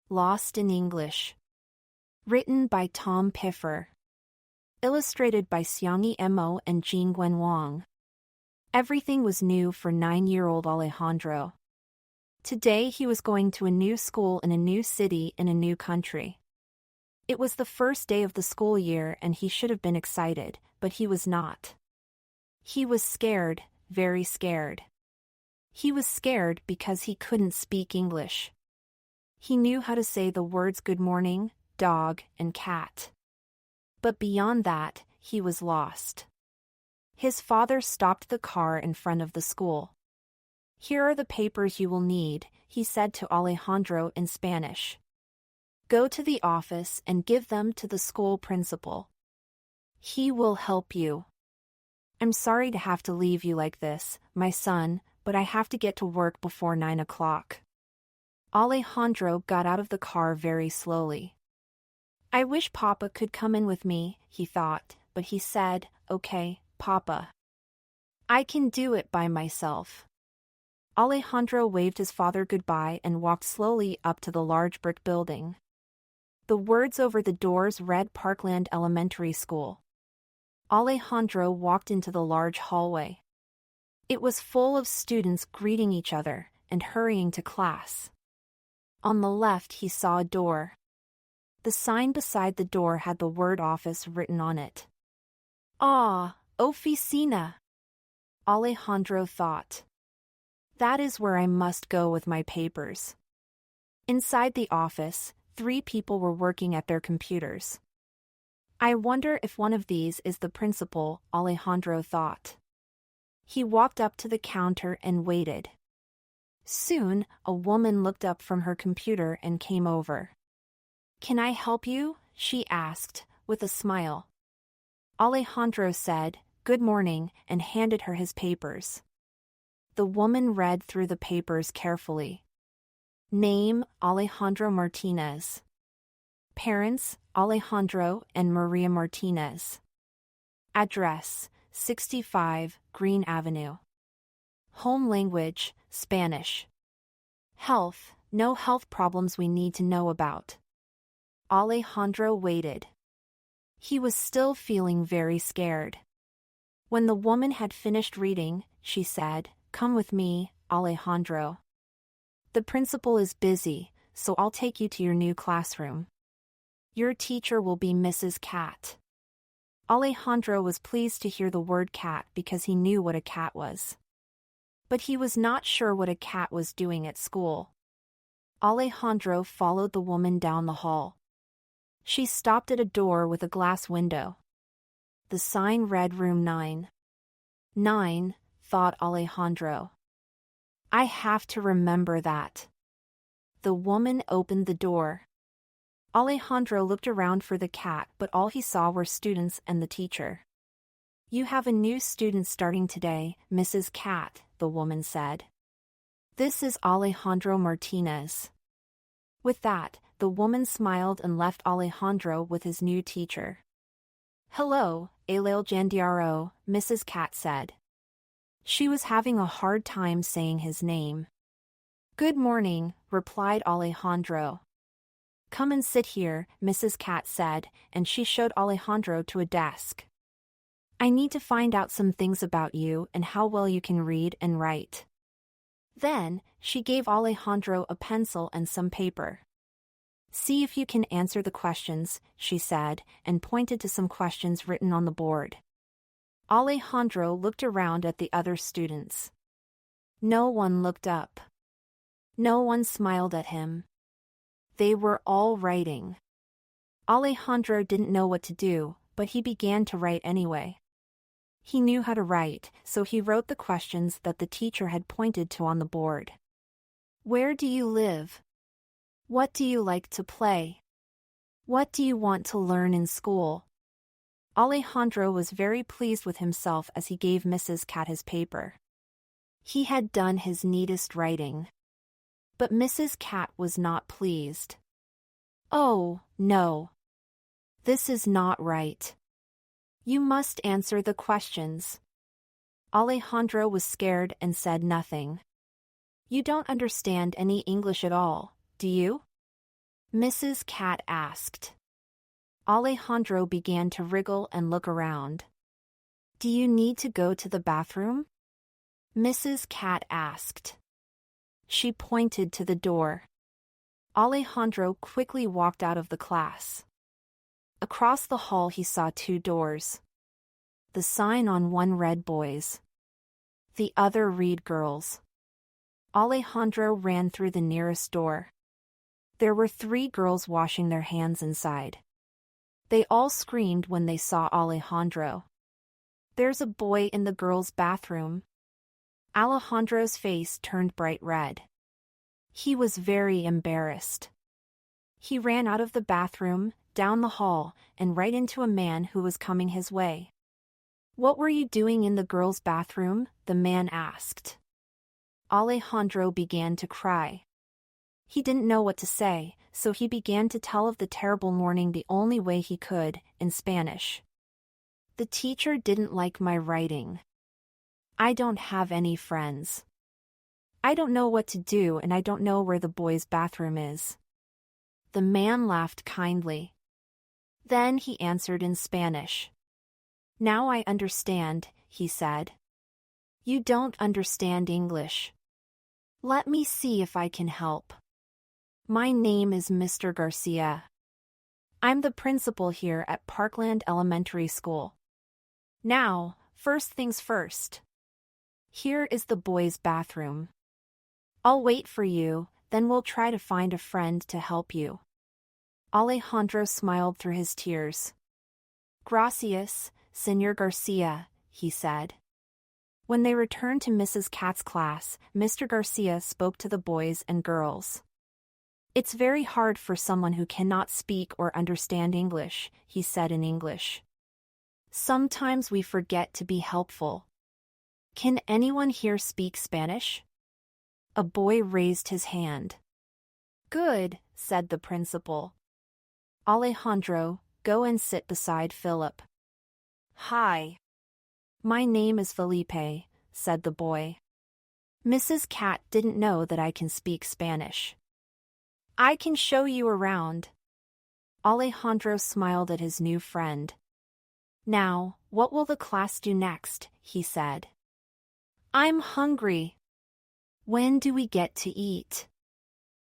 Lost in English. Written by Tom Pipher. Illustrated by Xiangyi Mo and Jingwen Wang. Everything was new for 9-year-old Alejandro. Today he was going to a new school in a new city in a new country. It was the first day of the school year and he should have been excited, but he was not. He was scared, very scared. He was scared because he couldn't speak English. He knew how to say the words good morning, dog, and cat. But beyond that, he was lost. His father stopped the car in front of the school. "Here are the papers you will need," he said to Alejandro in Spanish. "Go to the office and give them to the school principal. He will help you. I'm sorry to have to leave you like this, my son, but I have to get to work before 9 o'clock. Alejandro got out of the car very slowly. "I wish Papa could come in with me," he thought, but he said, "Okay, Papa. I can do it by myself." Alejandro waved his father goodbye and walked slowly up to the large brick building. The words over the doors read Parkland Elementary School. Alejandro walked into the large hallway. It was full of students greeting each other and hurrying to class. On the left he saw a door. The sign beside the door had the word office written on it. "Ah, oficina," Alejandro thought. "That is where I must go with my papers." Inside the office, 3 people were working at their computers. "I wonder if one of these is the principal," Alejandro thought. He walked up to the counter and waited. Soon, a woman looked up from her computer and came over. "Can I help you?" she asked, with a smile. Alejandro said, "Good morning," and handed her his papers. The woman read through the papers carefully. Name, Alejandro Martinez. Parents, Alejandro and Maria Martinez. Address, 65, Green Avenue. Home language, Spanish. Health, no health problems we need to know about. Alejandro waited. He was still feeling very scared. When the woman had finished reading, she said, "Come with me, Alejandro. The principal is busy, so I'll take you to your new classroom. Your teacher will be Mrs. Cat." Alejandro was pleased to hear the word cat because he knew what a cat was. But he was not sure what a cat was doing at school. Alejandro followed the woman down the hall. She stopped at a door with a glass window. The sign read Room 9. 9, thought Alejandro. "I have to remember that." The woman opened the door. Alejandro looked around for the cat, but all he saw were students and the teacher. "You have a new student starting today, Mrs. Cat," the woman said. "This is Alejandro Martinez." With that, the woman smiled and left Alejandro with his new teacher. "Hello, Alejandro," Mrs. Cat said. She was having a hard time saying his name. "Good morning," replied Alejandro. "Come and sit here," Mrs. Cat said, and she showed Alejandro to a desk. "I need to find out some things about you and how well you can read and write." Then, she gave Alejandro a pencil and some paper. "See if you can answer the questions," she said, and pointed to some questions written on the board. Alejandro looked around at the other students. No one looked up. No one smiled at him. They were all writing. Alejandro didn't know what to do, but he began to write anyway. He knew how to write, so he wrote the questions that the teacher had pointed to on the board. "Where do you live? What do you like to play? What do you want to learn in school?" Alejandro was very pleased with himself as he gave Mrs. Cat his paper. He had done his neatest writing. But Mrs. Cat was not pleased. "Oh, no. This is not right. You must answer the questions." Alejandro was scared and said nothing. "You don't understand any English at all, do you?" Mrs. Cat asked. Alejandro began to wriggle and look around. Do you need to go to the bathroom? Mrs. Cat asked. She pointed to the door. Alejandro quickly walked out of the class. Across the hall he saw two doors. The sign on one read boys. The other read girls. Alejandro ran through the nearest door. There were 3 girls washing their hands inside. They all screamed when they saw Alejandro. There's a boy in the girls' bathroom. Alejandro's face turned bright red. He was very embarrassed. He ran out of the bathroom, down the hall, and right into a man who was coming his way. What were you doing in the girls' bathroom? The man asked. Alejandro began to cry. He didn't know what to say, so he began to tell of the terrible morning the only way he could, in Spanish. The teacher didn't like my writing. I don't have any friends. I don't know what to do and I don't know where the boys' bathroom is. The man laughed kindly. Then he answered in Spanish. Now I understand, he said. You don't understand English. Let me see if I can help. My name is Mr. Garcia. I'm the principal here at Parkland Elementary School. Now, first things first. Here is the boys' bathroom. I'll wait for you, then we'll try to find a friend to help you. Alejandro smiled through his tears. Gracias, Señor Garcia, he said. When they returned to Mrs. Cat's class, Mr. Garcia spoke to the boys and girls. It's very hard for someone who cannot speak or understand English, he said in English. Sometimes we forget to be helpful. Can anyone here speak Spanish? A boy raised his hand. Good, said the principal. Alejandro, go and sit beside Philip. Hi. My name is Felipe, said the boy. Mrs. Cat didn't know that I can speak Spanish. I can show you around. Alejandro smiled at his new friend. Now, what will the class do next? He said. I'm hungry. When do we get to eat?